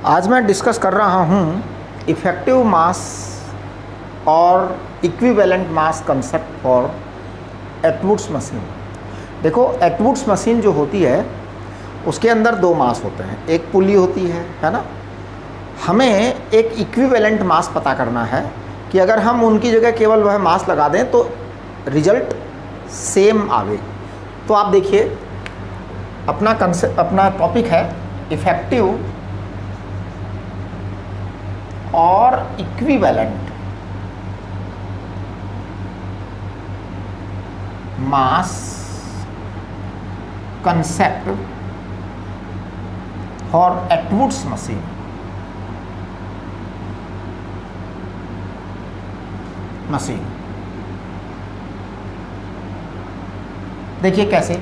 आज मैं डिस्कस कर रहा हूँ इफ़ेक्टिव मास और equivalent mass concept for Atwood's machine. देखो, एटवुड्स मशीन जो होती है उसके अंदर दो मास होते हैं, एक पुली होती है ना। हमें एक इक्विवेलेंट मास पता करना है कि अगर हम उनकी जगह केवल वह मास लगा दें तो रिजल्ट सेम आवे। तो आप देखिए, अपना टॉपिक है इफ़ेक्टिव और equivalent mass concept for Atwood's machine. देखिए कैसे।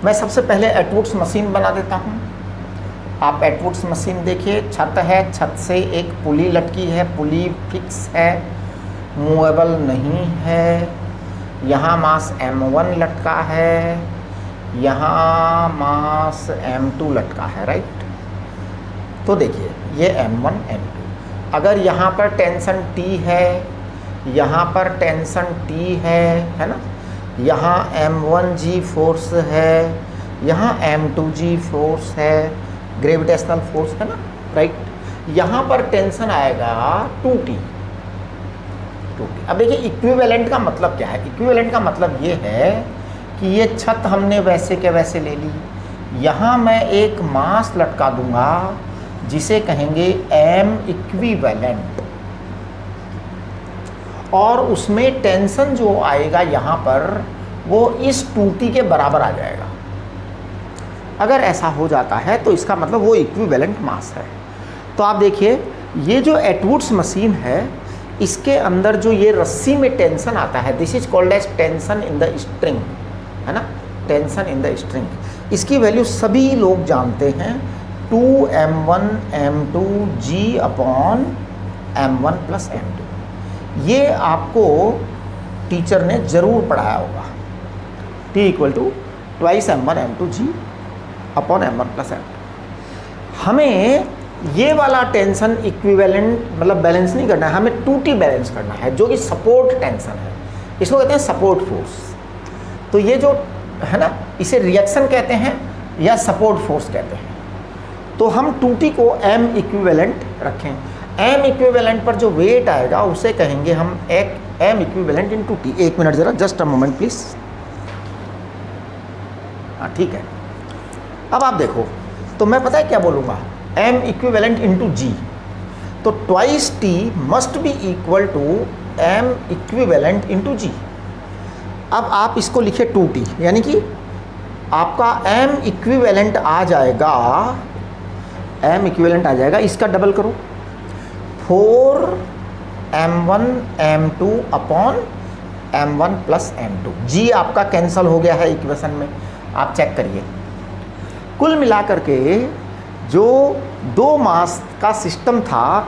मैं सबसे पहले एटवुड्स मशीन बना देता हूं। आप एटवुड्स मशीन देखिए, छत है, छत से एक पुली लटकी है, पुली फिक्स है, मूवेबल नहीं है। यहाँ मास M1 लटका है, यहाँ मास M2 लटका है, राइट। तो देखिए ये M1 M2, अगर यहाँ पर टेंशन T है, यहाँ पर टेंशन T है ना, यहाँ M1G फोर्स है, यहाँ M2G फोर्स है, ग्रेविटेशनल फोर्स है ना, राइट। यहाँ पर टेंशन आएगा 2T। अब देखिए इक्विवेलेंट का मतलब क्या है। इक्विवेलेंट का मतलब ये है कि ये छत हमने वैसे के वैसे ले ली, यहाँ मैं एक मास लटका दूंगा जिसे कहेंगे M इक्विवेलेंट, और उसमें टेंशन जो आएगा यहाँ पर वो इस 2T के बराबर आ जाएगा। अगर ऐसा हो जाता है तो इसका मतलब वो इक्विवेलेंट मास है। तो आप देखिए, ये जो एटवुड्स मशीन है इसके अंदर जो ये रस्सी में टेंशन आता है, this is called as tension in the string, है ना, टेंशन इन द स्ट्रिंग। इसकी वैल्यू सभी लोग जानते हैं, 2M1 M2G upon M1 plus M2। ये आपको टीचर ने ज़रूर पढ़ाया होगा। T equal to twice M1 M2G upon M1 plus M2। हमें ये वाला टेंशन इक्विवेलेंट मतलब बैलेंस नहीं करना है, हमें 2T बैलेंस करना है, जो कि सपोर्ट टेंशन है। इसको कहते हैं सपोर्ट फोर्स। तो ये जो है ना, इसे रिएक्शन कहते हैं या सपोर्ट फोर्स कहते हैं। तो हम 2T को M इक्विवेलेंट रखें। M इक्विवेलेंट पर जो वेट आएगा उसे कहेंगे हम एक M इक्विवेलेंट इन 2T। एक मिनट ज़रा, जस्ट अ मोमेंट प्लीज। हाँ ठीक है। अब आप देखो, तो मैं पता है क्या बोलूँगा, M इक्विवेलेंट इंटू G। तो twice T must be equal to M equivalent into G। अब आप इसको लिखे 2T, यानी कि आपका M इक्विवेलेंट आ जाएगा, M इक्विवेलेंट आ जाएगा, इसका डबल करो, 4M1 M2 upon M1 plus M2। G आपका कैंसल हो गया है इक्वेशन में, आप चेक करिए। कुल मिलाकर के जो दो मास का सिस्टम था,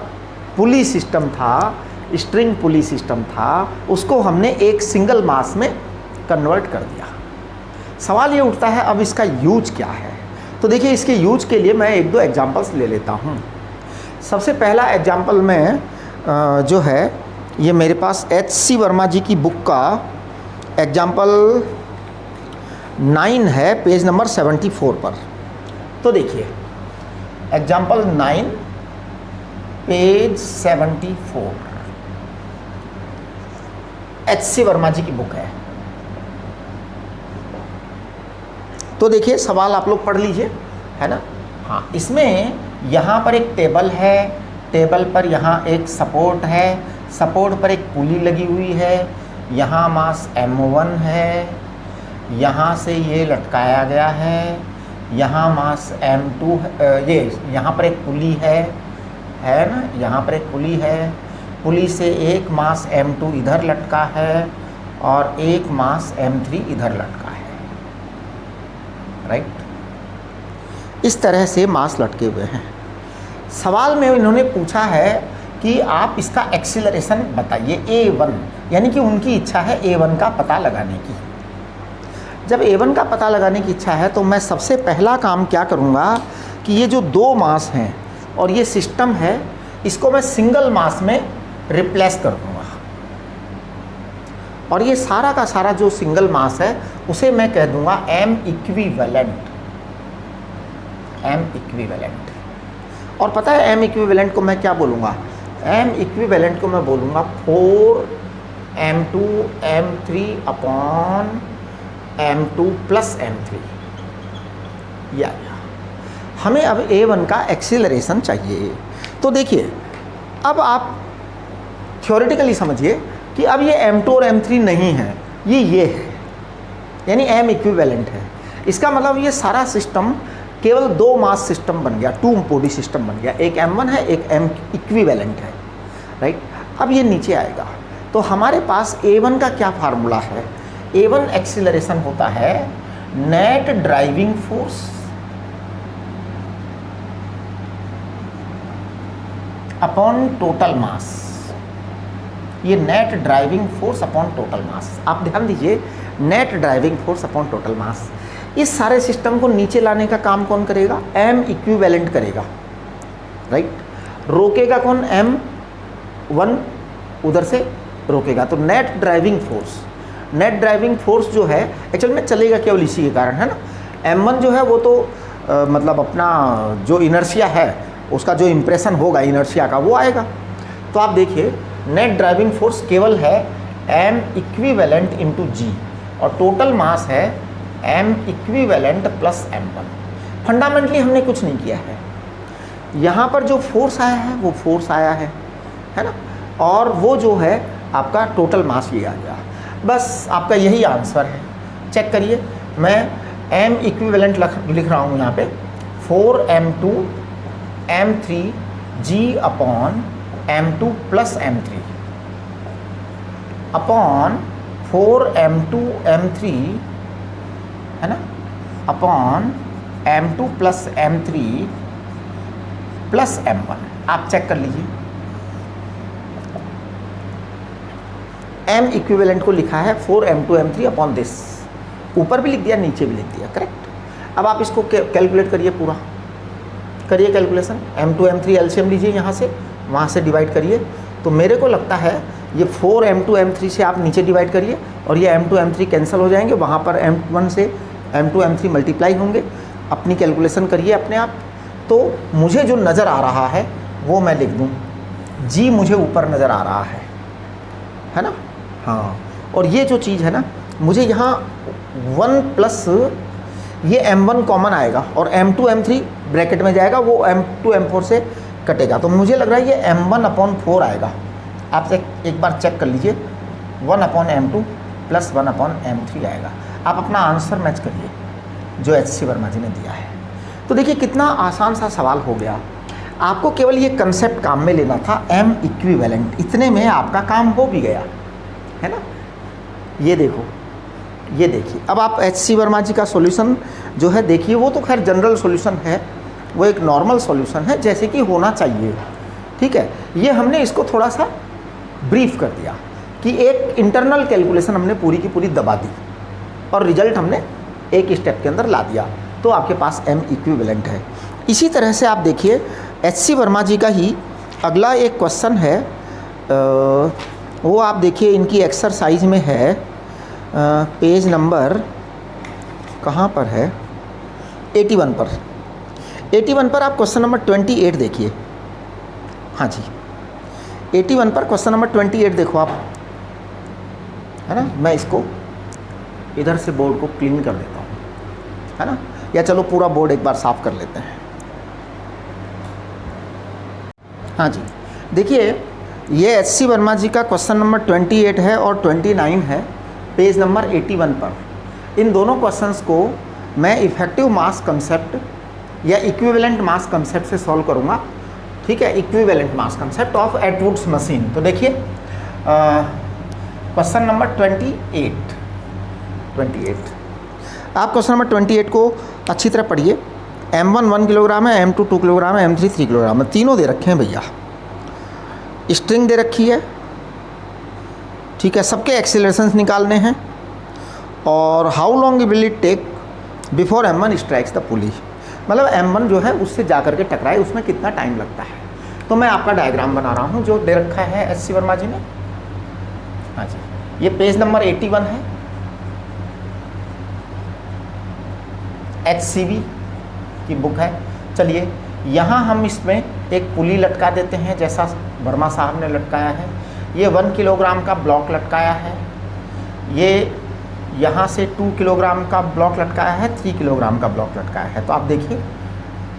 पुली सिस्टम था, स्ट्रिंग पुली सिस्टम था, उसको हमने एक सिंगल मास में कन्वर्ट कर दिया। सवाल ये उठता है अब इसका यूज क्या है। तो देखिए, इसके यूज के लिए मैं एक दो एग्जांपल्स ले लेता हूँ। सबसे पहला एग्जांपल में जो है ये मेरे पास HC वर्मा जी की बुक का एग्जांपल 9 है, पेज नंबर 74 पर। तो देखिए एग्जाम्पल 9 पेज 74, HC वर्मा जी की बुक है। तो देखिए सवाल आप लोग पढ़ लीजिए, है ना। हाँ, इसमें यहाँ पर एक टेबल है, टेबल पर यहाँ एक सपोर्ट है, सपोर्ट पर एक पुली लगी हुई है, यहाँ मास M1 है, यहाँ से ये लटकाया गया है, यहाँ मास M2 ये यहाँ पर एक पुली है ना, यहाँ पर एक पुली है, पुली से एक मास M2 इधर लटका है और एक मास M3 इधर लटका है, राइट। इस तरह से मास लटके हुए हैं। सवाल में इन्होंने पूछा है कि आप इसका एक्सीलरेशन बताइए A1, यानी कि उनकी इच्छा है A1 का पता लगाने की। जब A1 का पता लगाने की इच्छा है तो मैं सबसे पहला काम क्या करूँगा कि ये जो दो मास हैं और ये सिस्टम है, इसको मैं सिंगल मास में रिप्लेस कर दूँगा, और ये सारा का सारा जो सिंगल मास है उसे मैं कह दूँगा M इक्विवेलेंट। और पता है M इक्विवेलेंट को मैं क्या बोलूँगा? M इक्विवेलेंट को मैं बोलूँगा 4m2 m3 upon m2 plus m3। या हमें अब A1 का एक्सीलरेशन चाहिए। तो देखिए, अब आप थ्योरेटिकली समझिए कि अब ये m2 और m3 नहीं है, ये है, यानी M इक्विवेलेंट है। इसका मतलब ये सारा सिस्टम केवल दो मास सिस्टम बन गया, टू बॉडी सिस्टम बन गया। एक M1 है, एक M इक्विवेलेंट है, राइट। अब ये नीचे आएगा तो हमारे पास A1 का क्या फार्मूला है? A1 एक्सीलरेशन होता है net driving force upon total mass. ये net driving force upon total mass, आप ध्यान दीजिए, net driving force upon total mass. इस सारे सिस्टम को नीचे लाने का काम कौन करेगा? M इक्विवेलेंट करेगा, राइट। रोकेगा कौन? M1 उधर से रोकेगा। तो नेट ड्राइविंग फोर्स जो है एक्चुअल में चलेगा केवल इसी के कारण, है ना। M1 जो है वो तो मतलब अपना जो इनर्शिया है उसका जो इम्प्रेशन होगा इनर्शिया का वो आएगा। तो आप देखिए, नेट ड्राइविंग फोर्स केवल है M इक्विवेलेंट इंटू G, और टोटल मास है M equivalent plus M1। Fundamentally हमने कुछ नहीं किया है, यहाँ पर जो फोर्स आया है वो फोर्स आया है ना, और वो जो है आपका टोटल मास ये आ गया। बस आपका यही आंसर है। चेक करिए, मैं M इक्विवेलेंट लिख रहा हूँ यहाँ पे 4m2 m3 G upon m2 plus m3 upon 4m2 m3, है ना, upon m2 plus m3 plus m1। आप चेक कर लीजिए, M इक्विवेलेंट को लिखा है 4m2 m3 अपॉन दिस, ऊपर भी लिख दिया नीचे भी लिख दिया, करेक्ट। अब आप इसको कैलकुलेट करिए, पूरा करिए कैलकुलेशन। m2 m3 एलसीएम लीजिए, यहाँ से वहाँ से डिवाइड करिए। तो मेरे को लगता है ये 4m2 m3 से आप नीचे डिवाइड करिए और ये m2 m3 कैंसिल हो जाएंगे, वहाँ पर m1 से m2 m3 मल्टीप्लाई होंगे। अपनी कैलकुलेशन करिए अपने आप। तो मुझे जो नज़र आ रहा है वो मैं लिख दूँ, G मुझे ऊपर नज़र आ रहा है ना, हाँ। और ये जो चीज़ है ना, मुझे यहाँ 1 प्लस ये m1 कॉमन आएगा और m2 m3 ब्रैकेट में जाएगा, वो m2 m4 से कटेगा। तो मुझे लग रहा है ये m1 अपॉन 4 आएगा। आप एक बार चेक कर लीजिए, 1 upon m2 plus 1 upon m3 आएगा। आप अपना आंसर मैच करिए जो HC वर्मा जी ने दिया है। तो देखिए कितना आसान सा सवाल हो गया। आपको केवल ये कंसेप्ट काम में लेना था, M इक्विवेलेंट, इतने में आपका काम हो भी गया, है ना। ये देखो, ये देखिए, अब आप HC वर्मा जी का सॉल्यूशन जो है देखिए, वो तो खैर जनरल सॉल्यूशन है, वो एक नॉर्मल सॉल्यूशन है जैसे कि होना चाहिए, ठीक है। ये हमने इसको थोड़ा सा ब्रीफ कर दिया कि एक इंटरनल कैलकुलेशन हमने पूरी की पूरी दबा दी और रिजल्ट हमने एक स्टेप के अंदर ला दिया, तो आपके पास M इक्विवेलेंट है। इसी तरह से आप देखिए HC वर्मा जी का ही अगला एक क्वेश्चन है, वो आप देखिए इनकी एक्सरसाइज में है, पेज नंबर कहाँ पर है, 81 पर। 81 पर आप क्वेश्चन नंबर 28 देखिए। हाँ जी, 81 पर क्वेश्चन नंबर 28 देखो आप, है ना। मैं इसको इधर से बोर्ड को क्लीन कर देता हूँ, है ना, या चलो पूरा बोर्ड एक बार साफ़ कर लेते हैं। हाँ जी, देखिए ये HC वर्मा जी का क्वेश्चन नंबर 28 है और 29 है, पेज नंबर 81 पर। इन दोनों क्वेश्चंस को मैं इफेक्टिव मास कंसेप्ट या इक्विवेलेंट मास कंसेप्ट से सॉल्व करूँगा, ठीक है, equivalent mass concept of Atwood's machine. तो देखिए क्वेश्चन नंबर 28 आप क्वेश्चन नंबर 28 को अच्छी तरह पढ़िए। M1 1 किलोग्राम है, M2 2 किलोग्राम है, M3 3 किलोग्राम है, तीनों दे रखे हैं भैया। स्ट्रिंग दे रखी है, ठीक है, सबके एक्सीलरेशंस निकालने हैं और how long will it take before M1 strikes the pulley, मतलब M1 जो है उससे जा कर के टकराए, उसमें कितना टाइम लगता है। तो मैं आपका डायग्राम बना रहा हूँ जो दे रखा है SC वर्मा जी ने। हाँ जी, ये पेज नंबर 81 है, HCV की बुक है। चलिए यहाँ हम इसमें एक पुली लटका देते हैं जैसा वर्मा साहब ने लटकाया है। ये 1 किलोग्राम का ब्लॉक लटकाया है, ये यहाँ से 2 किलोग्राम का ब्लॉक लटकाया है, 3 किलोग्राम का ब्लॉक लटकाया है। तो आप देखिए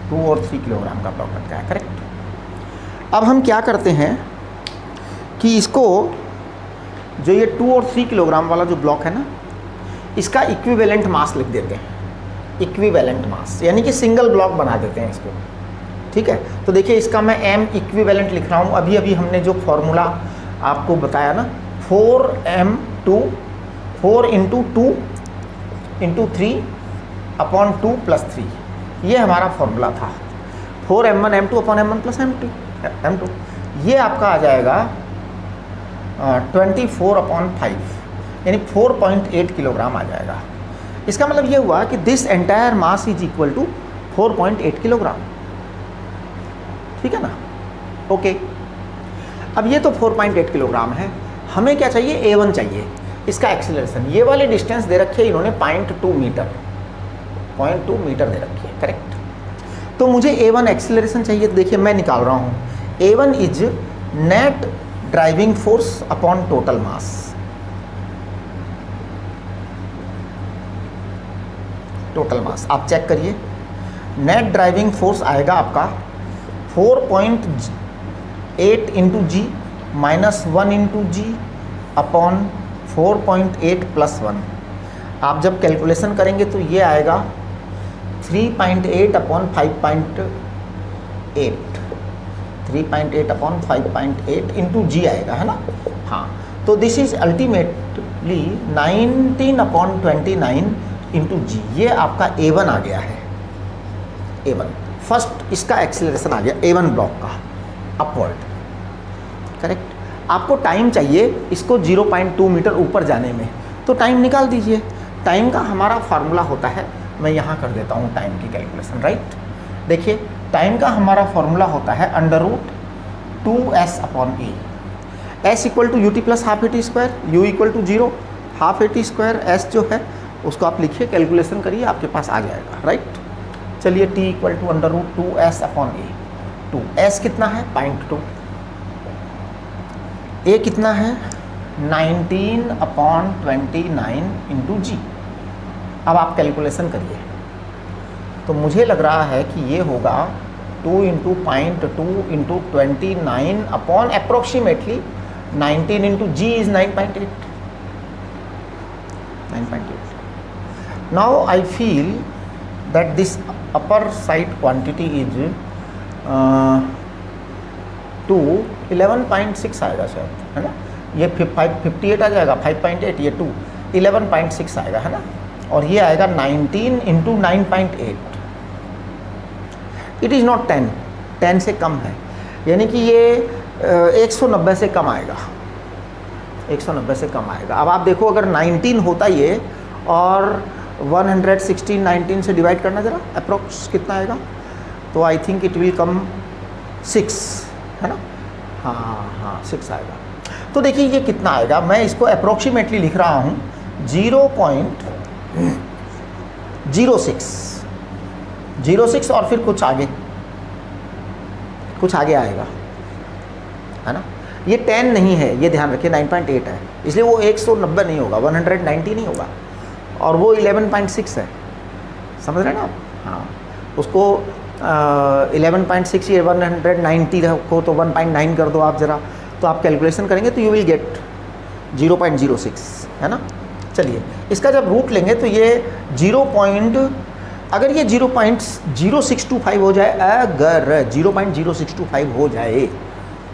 2 और 3 किलोग्राम का ब्लॉक लटकाया है, करेक्ट। अब हम क्या करते हैं कि इसको जो ये 2 और 3 किलोग्राम वाला जो ब्लॉक है ना, इसका इक्विवेलेंट मास लिख देते हैं। इक्विवेलेंट मास यानी कि सिंगल ब्लॉक बना देते हैं इसको, ठीक है। तो देखिए इसका मैं M इक्विवेलेंट लिख रहा हूँ। अभी अभी हमने जो फॉर्मूला आपको बताया ना, 4M2 4 into 2 into 3 upon 2 plus 3, ये हमारा फॉर्मूला था। 4M1 M2 upon M1 plus M2, ये आपका आ जाएगा 24 अपॉन 5 यानी 4.8 किलोग्राम आ जाएगा। इसका मतलब ये हुआ कि this entire mass is equal to 4.8 kilogram, ठीक है ना। ओके, अब ये तो 4.8 किलोग्राम है, हमें क्या चाहिए, A1 चाहिए, इसका एक्सीलरेशन। ये वाली डिस्टेंस दे रखी है इन्होंने 0.2 मीटर, 0.2 मीटर दे रखी है, करेक्ट। तो मुझे A1 एक्सीलरेशन चाहिए। तो देखिए मैं निकाल रहा हूँ, A1 is net driving force upon total mass. Total mass आप चेक करिए, नेट ड्राइविंग फोर्स आएगा आपका 4.8 इंटू जी माइनस 1 इंटू जी अपॉन 4.8 प्लस 1। आप जब कैलकुलेशन करेंगे तो ये आएगा 3.8 अपॉन 5.8, 3.8 अपॉन 5.8 इंटू जी आएगा, है ना। हाँ, तो this is ultimately 19 upon 29 into G. ये आपका A1 आ गया है, A1 फर्स्ट इसका एक्सीलरेशन आ गया A1 ब्लॉक का अपवर्ड, करेक्ट। आपको टाइम चाहिए इसको 0.2 मीटर ऊपर जाने में, तो टाइम निकाल दीजिए। टाइम का हमारा फार्मूला होता है, मैं यहाँ कर देता हूँ टाइम की कैलकुलेशन, राइट। देखिए टाइम का हमारा फार्मूला होता है √2s upon a. s equal to u t plus half a t square, u equal to 0, half a t square, s जो है उसको आप लिखिए, कैलकुलेशन करिए, आपके पास आ जाएगा, राइट। चलिए t equal to √2s upon a. 2s कितना है 0.2, a कितना है 19 अपॉन 29 इंटू जी। अब आप कैलकुलेशन करिए, तो मुझे लग रहा है कि ये होगा 2 into 0.2 into 29 upon approximately 19 into G is 9.8। Now I feel that this upper side quantity is 11.6 आएगा शायद, है ना। ये 58 आ जाएगा, 5.8, ये 11.6 आएगा, है ना। और ये आएगा 19 इंटू 9.8। इट इज़ नॉट 10 से कम है, यानी कि ये 190 से कम आएगा, 190 से कम आएगा। अब आप देखो अगर 19 होता ये और 116 19 से डिवाइड करना ज़रा, अप्रोक्स कितना आएगा, तो I think it will come 6, है ना। हाँ 6 आएगा। तो देखिए ये कितना आएगा, मैं इसको अप्रोक्सीमेटली लिख रहा हूँ 0.06 और फिर कुछ आगे आएगा, है ना। ये 10 नहीं है, ये ध्यान रखिए, 9.8 है, इसलिए वो 190 नहीं होगा, 190 नहीं होगा, और वो 11.6 है, समझ रहे हैं ना आप। हाँ, उसको 11.6 ये 190 को तो 1.9 कर दो आप ज़रा, तो आप कैलकुलेशन करेंगे तो यू विल गेट 0.06, है ना। चलिए इसका जब रूट लेंगे तो ये अगर ये 0.0625 हो जाए, अगर 0.0625 हो जाए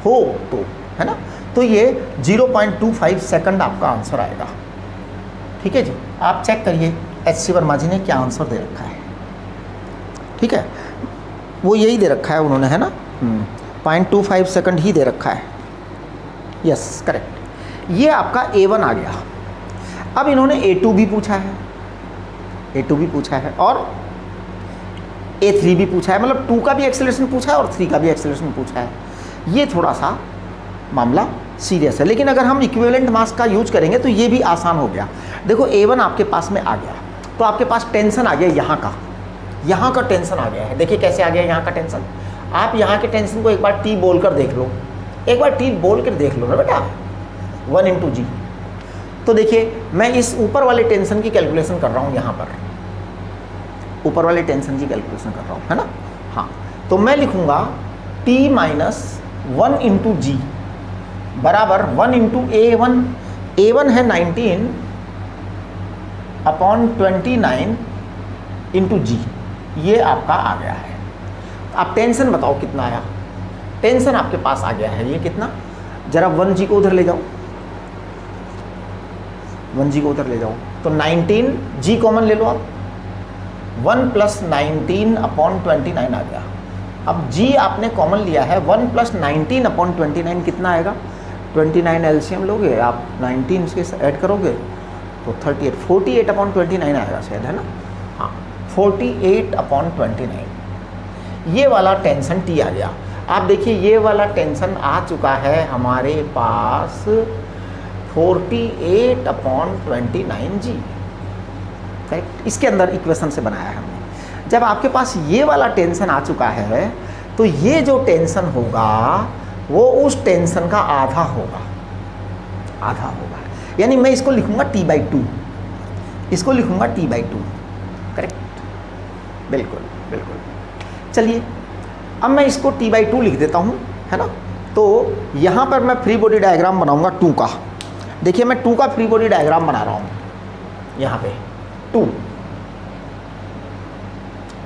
तो, है ना, तो ये 0.25 सेकंड आपका आंसर आएगा, ठीक है जी। आप चेक करिए HC वर्मा जी ने क्या आंसर दे रखा है, ठीक है, वो यही दे रखा है उन्होंने, है ना, 0.25 सेकंड ही दे रखा है, यस करेक्ट। ये आपका A1 आ गया। अब इन्होंने A2 भी पूछा है, A2 भी पूछा है और A3 भी पूछा है, मतलब 2 का भी एक्सेलरेशन पूछा है और 3 का भी एक्सेलरेशन पूछा है। ये थोड़ा सा मामला सीरियस है, लेकिन अगर हम इक्विवेलेंट मास का यूज करेंगे तो ये भी आसान हो गया। देखो A1 आपके पास में आ गया, तो आपके पास टेंशन आ गया यहाँ का टेंशन आ गया है। देखिए कैसे आ गया यहाँ का टेंशन, आप यहाँ के टेंशन को एक बार T बोल कर देख लो, एक बार T बोल कर देख लो ना बेटा, 1 × G। तो देखिए मैं इस ऊपर वाले टेंशन की कैलकुलेशन कर रहा हूँ, यहाँ पर ऊपर वाले टेंशन की कैलकुलेशन कर रहा हूँ, है ना। हाँ, तो मैं लिखूँगा T - 1 × G बराबर 1 × A1। A1 है 19/29 × G, ये आपका आ गया है। आप टेंशन बताओ कितना आया, टेंशन आपके पास आ गया है ये कितना, जरा 1G को उधर ले जाओ, 1G को उधर ले जाओ, तो 19G कॉमन ले लो आप, 1 + 19/29 आ गया। अब G आपने कॉमन लिया है, 1 + 19/29 कितना आएगा, 29 एलसीएम लोगे आप, 19 इसके ऐड करोगे तो 38, 48/29 आएगा शायद, है ना। हाँ, 48/29, ये वाला टेंशन T आ गया। आप देखिए ये वाला टेंशन आ चुका है हमारे पास 48/29G, करेक्ट। इसके अंदर इक्वेशन से बनाया है हमने। जब आपके पास ये वाला टेंशन आ चुका है तो ये जो टेंशन होगा वो उस टेंशन का आधा होगा, यानी मैं इसको लिखूंगा T/2, इसको लिखूंगा T/2, करेक्ट, बिल्कुल बिल्कुल। चलिए अब मैं इसको T/2 लिख देता हूँ, है ना। तो यहाँ पर मैं फ्री बॉडी डायग्राम बनाऊंगा 2 का। देखिए मैं 2 का फ्री बॉडी डायग्राम बना रहा हूँ, यहाँ पे 2,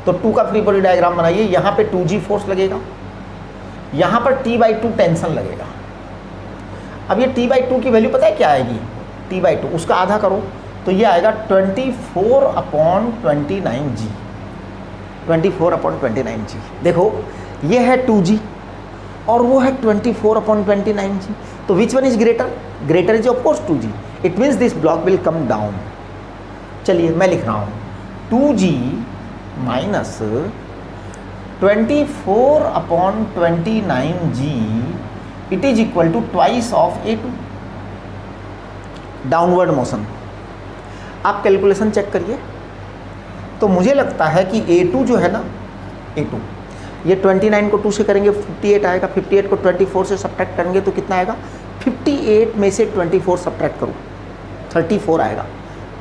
तो 2 का फ्री बॉडी डायग्राम बनाइए। यहाँ पे 2G फोर्स लगेगा, यहाँ पर T/2 टेंशन लगेगा। अब ये T/2 की वैल्यू पता है क्या आएगी, T/2 उसका आधा करो तो ये आएगा 24/29G, 24/29G। देखो ये है 2G और वो है 24/29G, तो which one is greater is of course 2G, it means this block will come down. चलिए मैं लिख रहा हूँ 2G - 24/29G, it is equal to twice of A2, downward motion. आप कैलकुलेशन चेक करिए, तो मुझे लगता है कि A2 जो है ना, A2 ये 29 को 2 से करेंगे 58 आएगा, 58 को 24 से सब्ट्रैक्ट करेंगे तो कितना आएगा, 58 में से 24 सब्ट्रैक्ट करो 34 आएगा,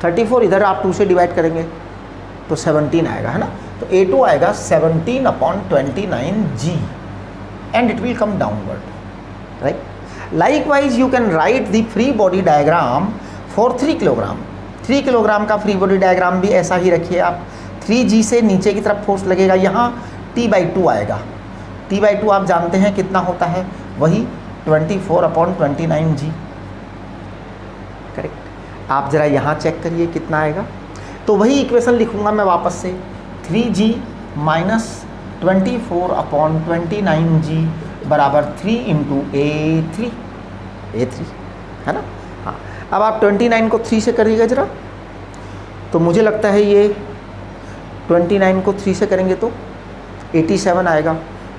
34 इधर आप 2 से डिवाइड करेंगे तो 17 आएगा, है ना। तो A2 आएगा 17/29G and it will come downward, right. Likewise you can write the free body diagram for 3 kilogram. 3 kilogram का फ्री बॉडी डायग्राम भी ऐसा ही रखिए आप। 3G से नीचे की तरफ फोर्स लगेगा, यहाँ T/2 आएगा। T/2 आप जानते हैं कितना होता है, वही 24/29G, करेक्ट। आप ज़रा यहाँ चेक करिए कितना आएगा, तो वही इक्वेशन लिखूँगा मैं वापस से, 3G - 24/29G बराबर 3 × A3, है ना। हाँ, अब आप 29 को 3 से करिएगा ज़रा, तो मुझे लगता है ये 29 को 3 से करेंगे तो 87 आएगा।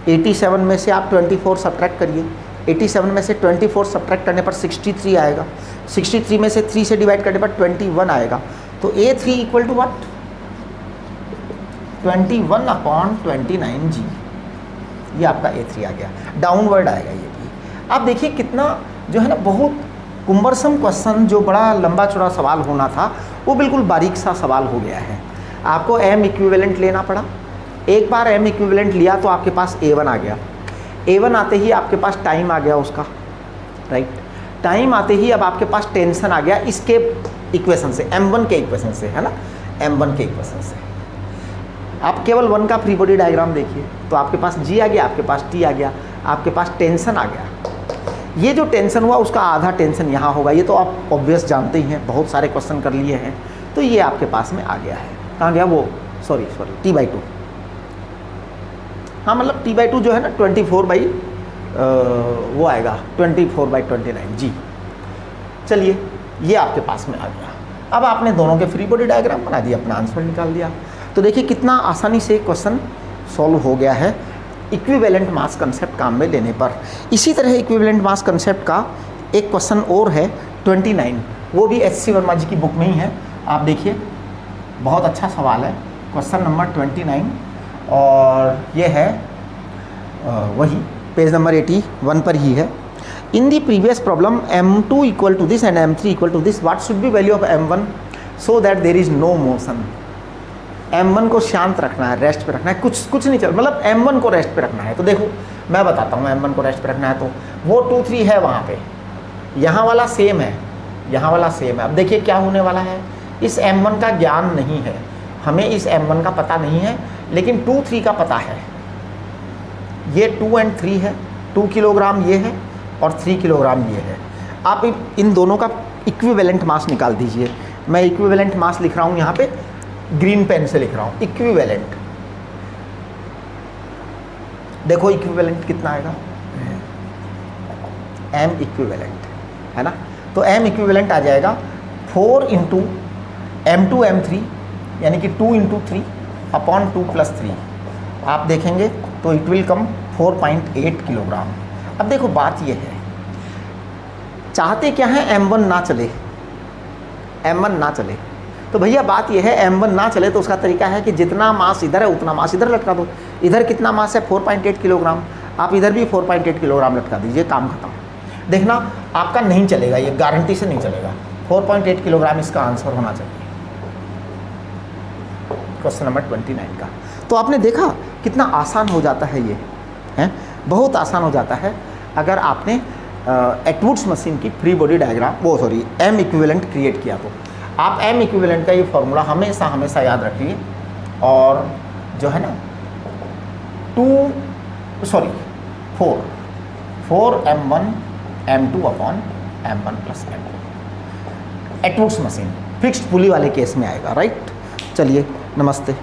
87 में से आप 24 सब्ट्रैक्ट करिए, 87 में से 24 सब्ट्रैक्ट करने पर 63 आएगा, 63 में से 3 से डिवाइड करने पर 21 आएगा। तो A3 equal to what, 21/29G, ये आपका A3 आ गया, डाउनवर्ड आएगा ये भी। आप देखिए कितना जो है ना, बहुत कुंबरसम क्वेश्चन, जो बड़ा लंबा चौड़ा सवाल होना था वो बिल्कुल बारीक सा सवाल हो गया है। आपको M इक्विवेलेंट लेना पड़ा, एक बार M इक्विवेलेंट लिया तो आपके पास A1 आ गया। A1 आते ही आपके पास टाइम आ गया उसका, राइट। टाइम आते ही अब आपके पास टेंशन आ गया इसके इक्वेशन से, M1 के इक्वेशन से, है ना, M1 के इक्वेशन से। आप केवल 1 का फ्री बॉडी डायग्राम देखिए, तो आपके पास G आ गया, आपके पास T आ गया, आपके पास टेंशन आ गया। ये जो टेंशन हुआ उसका आधा टेंशन यहाँ होगा, ये तो आप ऑब्वियस जानते ही हैं, बहुत सारे क्वेश्चन कर लिए हैं। तो ये आपके पास में आ गया है, कहाँ गया वो, सॉरी T/2। हाँ, मतलब T/2 जो है ना 24 वो आएगा 24/29G। चलिए ये आपके पास में आ गया। अब आपने दोनों के फ्री बॉडी डायग्राम बना दिया, अपना आंसर निकाल दिया। तो देखिए कितना आसानी से क्वेश्चन सॉल्व हो गया है इक्विवेलेंट मास कंसेप्ट काम में लेने पर। इसी तरह इक्विवेलेंट मास कंसेप्ट का एक क्वेश्चन और है 29, वो भी एच.सी. वर्मा जी की बुक में ही है। आप देखिए बहुत अच्छा सवाल है, क्वेश्चन नंबर 29, और ये है वही पेज नंबर 81 पर ही है। In the previous problem m2 equal to this and m3 equal to this, what should be value of m1 so that there is no motion. m1 को शांत रखना है, रेस्ट पे रखना है, कुछ नहीं चल, मतलब m1 को रेस्ट पे रखना है। तो देखो मैं बताता हूँ, m1 को रेस्ट पे रखना है तो वो 2 3 है वहाँ पे, यहाँ वाला सेम है, यहाँ वाला सेम है। अब देखिए क्या होने वाला है, इस m1 का ज्ञान नहीं है हमें, इस m1 का पता नहीं है, लेकिन 2 3 का पता है। ये 2 और 3 है, 2 किलोग्राम ये है और 3 किलोग्राम ये है। आप इन दोनों का इक्विवेलेंट मास निकाल दीजिए। मैं इक्विवेलेंट मास लिख रहा हूँ यहाँ पे, ग्रीन पेन से लिख रहा हूँ, इक्विवेलेंट। देखो इक्विवेलेंट कितना आएगा, m इक्विवेलेंट है ना। तो m इक्विवेलेंट आ जाएगा 4 इंटू m2 m3 यानी कि 2 इंटू 3 अपॉन 2 + 3। आप देखेंगे तो इट विल कम 4.8 किलोग्राम। अब देखो बात यह है, चाहते क्या है m1 ना चले, m1 ना चले। तो भैया बात यह है m1 ना चले तो उसका तरीका है कि जितना मास इधर है उतना मास इधर लटका दो। इधर कितना मास है 4.8 किलोग्राम, आप इधर भी 4.8 किलोग्राम लटका दीजिए, काम खत्म। देखना आपका नहीं चलेगा, ये गारंटी से नहीं चलेगा। 4.8 किलोग्राम इसका आंसर होना चाहिए क्वेश्चन नंबर 29 का। तो आपने देखा कितना आसान हो जाता है, ये है बहुत आसान हो जाता है अगर आपने एटवुड्स मशीन की free body diagram m equivalent create किया। तो आप m इक्विवेलेंट का ये फॉर्मूला हमेशा याद रखिए, और जो है ना 4m1 m2 upon m1 + m2 Atwood's machine fixed pulley वाले केस में आएगा, राइट। चलिए नमस्ते।